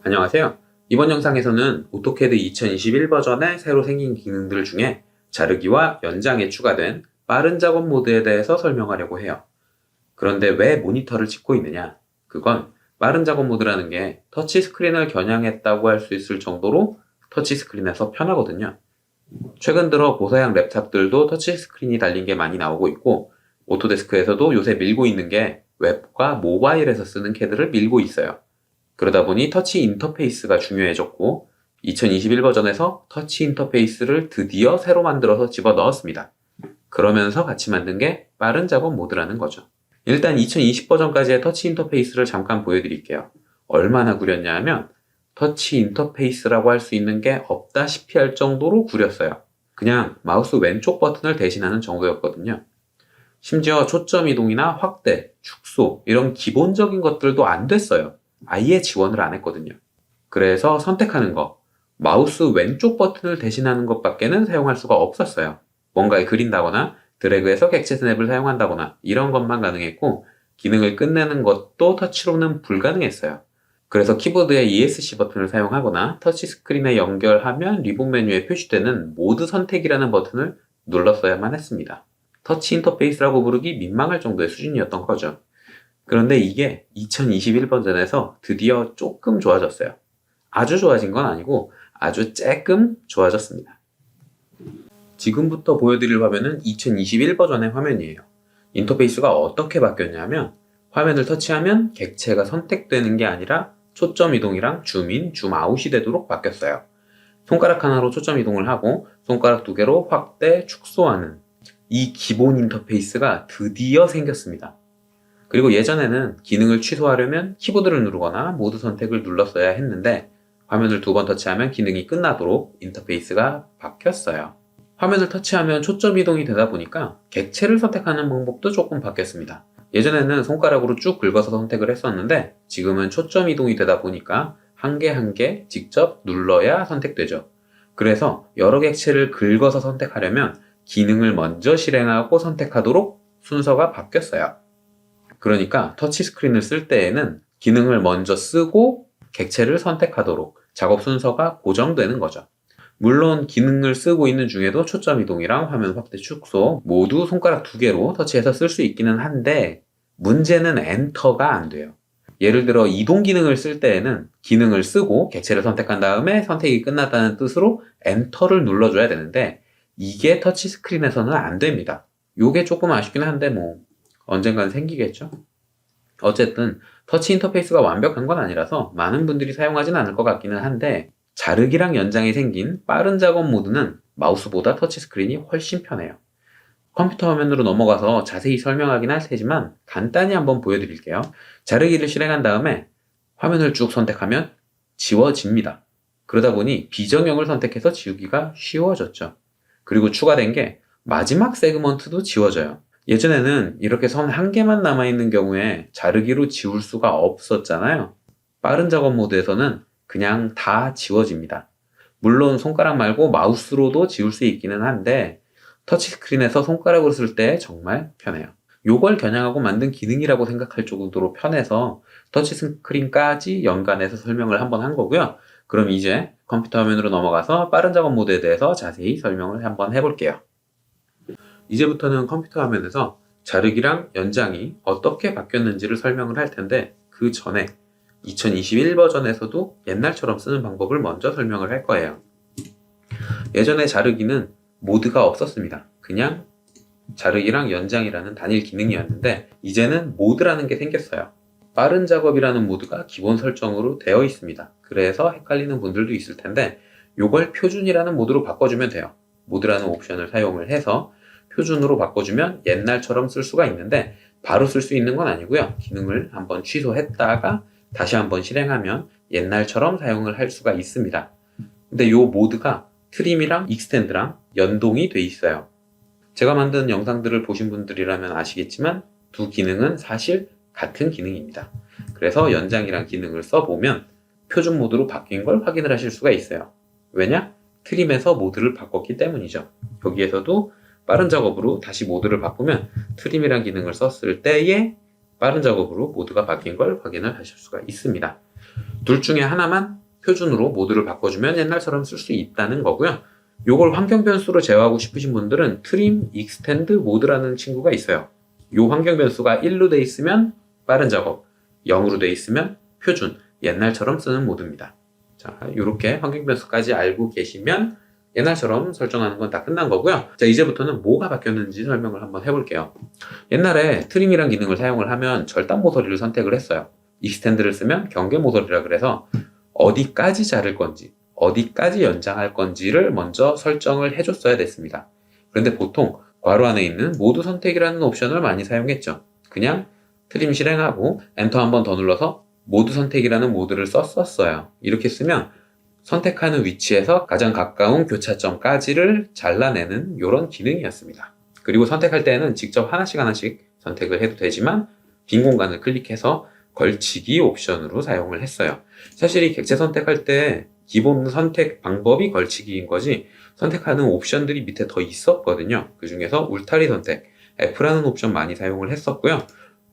안녕하세요. 이번 영상에서는 오토캐드 2021 버전에 새로 생긴 기능들 중에 자르기와 연장에 추가된 빠른 작업 모드에 대해서 설명하려고 해요. 그런데 왜 모니터를 찍고 있느냐? 그건 빠른 작업 모드라는 게 터치 스크린을 겨냥했다고 할 수 있을 정도로 터치 스크린에서 편하거든요. 최근 들어 고사양 랩탑들도 터치 스크린이 달린 게 많이 나오고 있고, 오토데스크에서도 요새 밀고 있는 게 웹과 모바일에서 쓰는 캐드를 밀고 있어요. 그러다 보니 터치 인터페이스가 중요해졌고 2021 버전에서 터치 인터페이스를 드디어 새로 만들어서 집어넣었습니다. 그러면서 같이 만든 게 빠른 작업 모드라는 거죠. 일단 2020 버전까지의 터치 인터페이스를 잠깐 보여드릴게요. 얼마나 구렸냐 하면 터치 인터페이스라고 할 수 있는 게 없다시피 할 정도로 구렸어요. 그냥 마우스 왼쪽 버튼을 대신하는 정도였거든요. 심지어 초점 이동이나 확대, 축소 이런 기본적인 것들도 안 됐어요. 아예 지원을 안 했거든요. 그래서 선택하는 거, 마우스 왼쪽 버튼을 대신하는 것밖에는 사용할 수가 없었어요. 뭔가에 그린다거나 드래그해서 객체 스냅을 사용한다거나 이런 것만 가능했고, 기능을 끝내는 것도 터치로는 불가능했어요. 그래서 키보드의 ESC 버튼을 사용하거나 터치 스크린에 연결하면 리본 메뉴에 표시되는 모드 선택이라는 버튼을 눌렀어야만 했습니다. 터치 인터페이스라고 부르기 민망할 정도의 수준이었던 거죠. 그런데 이게 2021 버전에서 드디어 조금 좋아졌어요. 아주 좋아진 건 아니고 아주 조금 좋아졌습니다. 지금부터 보여드릴 화면은 2021 버전의 화면이에요. 인터페이스가 어떻게 바뀌었냐면 화면을 터치하면 객체가 선택되는 게 아니라 초점 이동이랑 줌인, 줌아웃이 되도록 바뀌었어요. 손가락 하나로 초점 이동을 하고 손가락 두 개로 확대, 축소하는 이 기본 인터페이스가 드디어 생겼습니다. 그리고 예전에는 기능을 취소하려면 키보드를 누르거나 모드 선택을 눌렀어야 했는데 화면을 두 번 터치하면 기능이 끝나도록 인터페이스가 바뀌었어요. 화면을 터치하면 초점 이동이 되다 보니까 객체를 선택하는 방법도 조금 바뀌었습니다. 예전에는 손가락으로 쭉 긁어서 선택을 했었는데 지금은 초점 이동이 되다 보니까 한 개 한 개 직접 눌러야 선택되죠. 그래서 여러 객체를 긁어서 선택하려면 기능을 먼저 실행하고 선택하도록 순서가 바뀌었어요. 그러니까 터치 스크린을 쓸 때에는 기능을 먼저 쓰고 객체를 선택하도록 작업 순서가 고정되는 거죠. 물론 기능을 쓰고 있는 중에도 초점 이동이랑 화면 확대 축소 모두 손가락 두 개로 터치해서 쓸 수 있기는 한데 문제는 엔터가 안 돼요. 예를 들어 이동 기능을 쓸 때에는 기능을 쓰고 객체를 선택한 다음에 선택이 끝났다는 뜻으로 엔터를 눌러줘야 되는데 이게 터치 스크린에서는 안 됩니다. 요게 조금 아쉽긴 한데 뭐 언젠간 생기겠죠? 어쨌든 터치 인터페이스가 완벽한 건 아니라서 많은 분들이 사용하진 않을 것 같기는 한데 자르기랑 연장이 생긴 빠른 작업 모드는 마우스보다 터치 스크린이 훨씬 편해요. 컴퓨터 화면으로 넘어가서 자세히 설명하긴 할 테지만 간단히 한번 보여드릴게요. 자르기를 실행한 다음에 화면을 쭉 선택하면 지워집니다. 그러다 보니 비정형을 선택해서 지우기가 쉬워졌죠. 그리고 추가된 게 마지막 세그먼트도 지워져요. 예전에는 이렇게 선 한 개만 남아있는 경우에 자르기로 지울 수가 없었잖아요. 빠른 작업 모드에서는 그냥 다 지워집니다. 물론 손가락 말고 마우스로도 지울 수 있기는 한데 터치스크린에서 손가락으로 쓸 때 정말 편해요. 요걸 겨냥하고 만든 기능이라고 생각할 정도로 편해서 터치스크린까지 연관해서 설명을 한번 한 거고요. 그럼 이제 컴퓨터 화면으로 넘어가서 빠른 작업 모드에 대해서 자세히 설명을 한번 해볼게요. 이제부터는 컴퓨터 화면에서 자르기랑 연장이 어떻게 바뀌었는지를 설명을 할 텐데 그 전에 2021 버전에서도 옛날처럼 쓰는 방법을 먼저 설명을 할 거예요. 예전에 자르기는 모드가 없었습니다. 그냥 자르기랑 연장이라는 단일 기능이었는데 이제는 모드라는 게 생겼어요. 빠른 작업이라는 모드가 기본 설정으로 되어 있습니다. 그래서 헷갈리는 분들도 있을 텐데 요걸 표준이라는 모드로 바꿔주면 돼요. 모드라는 옵션을 사용을 해서 표준으로 바꿔주면 옛날처럼 쓸 수가 있는데 바로 쓸 수 있는 건 아니고요. 기능을 한번 취소했다가 다시 한번 실행하면 옛날처럼 사용을 할 수가 있습니다. 근데 요 모드가 트림이랑 익스텐드랑 연동이 돼 있어요. 제가 만든 영상들을 보신 분들이라면 아시겠지만 두 기능은 사실 같은 기능입니다. 그래서 연장이란 기능을 써보면 표준 모드로 바뀐 걸 확인을 하실 수가 있어요. 왜냐? 트림에서 모드를 바꿨기 때문이죠. 여기에서도 빠른 작업으로 다시 모드를 바꾸면 트림이란 기능을 썼을 때의 빠른 작업으로 모드가 바뀐 걸 확인을 하실 수가 있습니다. 둘 중에 하나만 표준으로 모드를 바꿔주면 옛날처럼 쓸 수 있다는 거고요. 요걸 환경 변수로 제어하고 싶으신 분들은 트림 익스텐드 모드라는 친구가 있어요. 요 환경 변수가 1로 돼 있으면 빠른 작업, 0으로 돼 있으면 표준, 옛날처럼 쓰는 모드입니다. 자, 요렇게 환경 변수까지 알고 계시면 옛날처럼 설정하는 건 다 끝난 거고요. 자, 이제부터는 뭐가 바뀌었는지 설명을 한번 해볼게요. 옛날에 트림이란 기능을 사용을 하면 절단 모서리를 선택을 했어요. 익스텐드를 쓰면 경계 모서리라 그래서 어디까지 자를 건지, 어디까지 연장할 건지를 먼저 설정을 해줬어야 됐습니다. 그런데 보통 괄호 안에 있는 모드 선택이라는 옵션을 많이 사용했죠. 그냥 트림 실행하고 엔터 한 번 더 눌러서 모드 선택이라는 모드를 썼었어요. 이렇게 쓰면 선택하는 위치에서 가장 가까운 교차점까지를 잘라내는 이런 기능이었습니다. 그리고 선택할 때는 직접 하나씩 선택을 해도 되지만 빈 공간을 클릭해서 걸치기 옵션으로 사용을 했어요. 사실 이 객체 선택할 때 기본 선택 방법이 걸치기인 거지 선택하는 옵션들이 밑에 더 있었거든요. 그 중에서 울타리 선택, F라는 옵션 많이 사용을 했었고요.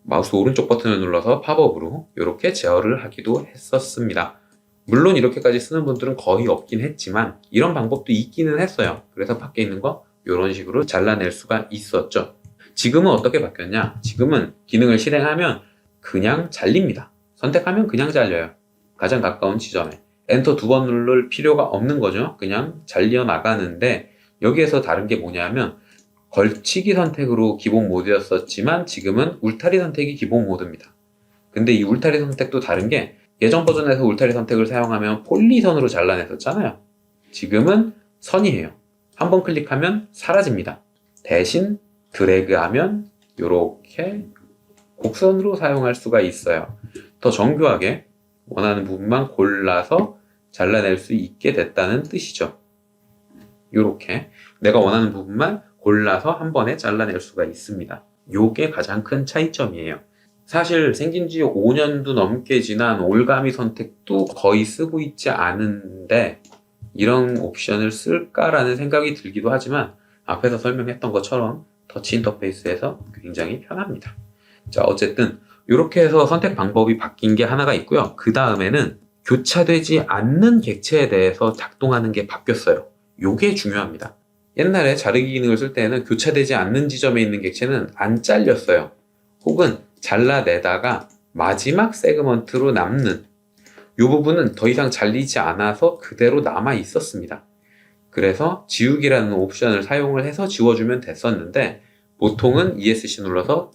마우스 오른쪽 버튼을 눌러서 팝업으로 이렇게 제어를 하기도 했었습니다. 물론 이렇게까지 쓰는 분들은 거의 없긴 했지만 이런 방법도 있기는 했어요. 그래서 밖에 있는 거 이런 식으로 잘라낼 수가 있었죠. 지금은 어떻게 바뀌었냐? 지금은 기능을 실행하면 그냥 잘립니다. 선택하면 그냥 잘려요. 가장 가까운 지점에. 엔터 2번 누를 필요가 없는 거죠. 그냥 잘려 나가는데 여기에서 다른 게 뭐냐면 걸치기 선택으로 기본 모드였었지만 지금은 울타리 선택이 기본 모드입니다. 근데 이 울타리 선택도 다른 게 예전 버전에서 울타리 선택을 사용하면 폴리선으로 잘라냈었잖아요. 지금은 선이에요. 한번 클릭하면 사라집니다. 대신 드래그하면 이렇게 곡선으로 사용할 수가 있어요. 더 정교하게 원하는 부분만 골라서 잘라낼 수 있게 됐다는 뜻이죠. 이렇게 내가 원하는 부분만 골라서 한 번에 잘라낼 수가 있습니다. 요게 가장 큰 차이점이에요. 사실 생긴 지 5년도 넘게 지난 올가미 선택도 거의 쓰고 있지 않은데 이런 옵션을 쓸까라는 생각이 들기도 하지만 앞에서 설명했던 것처럼 터치 인터페이스에서 굉장히 편합니다. 자, 어쨌든 이렇게 해서 선택 방법이 바뀐 게 하나가 있고요. 그 다음에는 교차되지 않는 객체에 대해서 작동하는 게 바뀌었어요. 요게 중요합니다. 옛날에 자르기 기능을 쓸 때는 교차되지 않는 지점에 있는 객체는 안 잘렸어요. 혹은 잘라내다가 마지막 세그먼트로 남는 이 부분은 더 이상 잘리지 않아서 그대로 남아 있었습니다. 그래서 지우기라는 옵션을 사용을 해서 지워주면 됐었는데 보통은 ESC 눌러서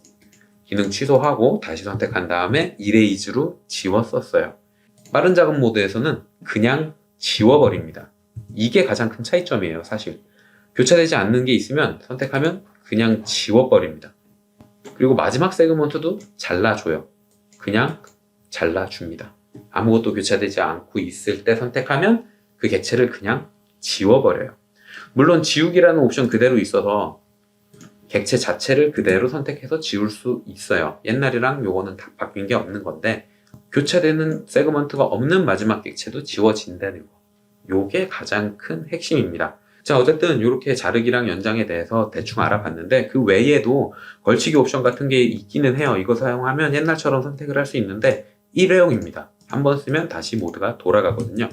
기능 취소하고 다시 선택한 다음에 이레이즈로 지웠었어요. 빠른 작업 모드에서는 그냥 지워버립니다. 이게 가장 큰 차이점이에요. 사실 교차되지 않는 게 있으면 선택하면 그냥 지워버립니다. 그리고 마지막 세그먼트도 잘라줘요. 그냥 잘라줍니다. 아무것도 교차되지 않고 있을 때 선택하면 그 객체를 그냥 지워버려요. 물론 지우기라는 옵션 그대로 있어서 객체 자체를 그대로 선택해서 지울 수 있어요. 옛날이랑 요거는 다 바뀐 게 없는 건데 교차되는 세그먼트가 없는 마지막 객체도 지워진다는 거. 요게 가장 큰 핵심입니다. 자, 어쨌든 이렇게 자르기랑 연장에 대해서 대충 알아봤는데 그 외에도 걸치기 옵션 같은 게 있기는 해요. 이거 사용하면 옛날처럼 선택을 할 수 있는데 일회용입니다. 한번 쓰면 다시 모드가 돌아가거든요.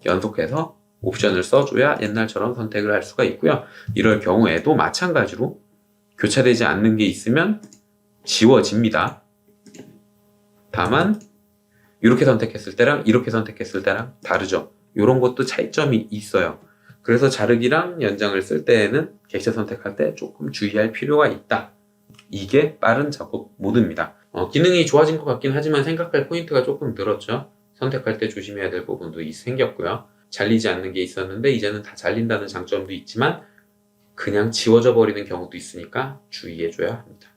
연속해서 옵션을 써줘야 옛날처럼 선택을 할 수가 있고요. 이럴 경우에도 마찬가지로 교차되지 않는 게 있으면 지워집니다. 다만 이렇게 선택했을 때랑 이렇게 선택했을 때랑 다르죠. 이런 것도 차이점이 있어요. 그래서 자르기랑 연장을 쓸 때에는 객체 선택할 때 조금 주의할 필요가 있다. 이게 빠른 작업 모드입니다. 기능이 좋아진 것 같긴 하지만 생각할 포인트가 조금 늘었죠. 선택할 때 조심해야 될 부분도 생겼고요. 잘리지 않는 게 있었는데 이제는 다 잘린다는 장점도 있지만 그냥 지워져 버리는 경우도 있으니까 주의해줘야 합니다.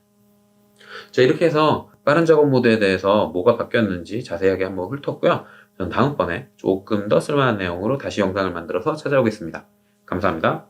자, 이렇게 해서 빠른 작업 모드에 대해서 뭐가 바뀌었는지 자세하게 한번 훑었고요. 전 다음번에 조금 더 쓸만한 내용으로 다시 영상을 만들어서 찾아오겠습니다. 감사합니다.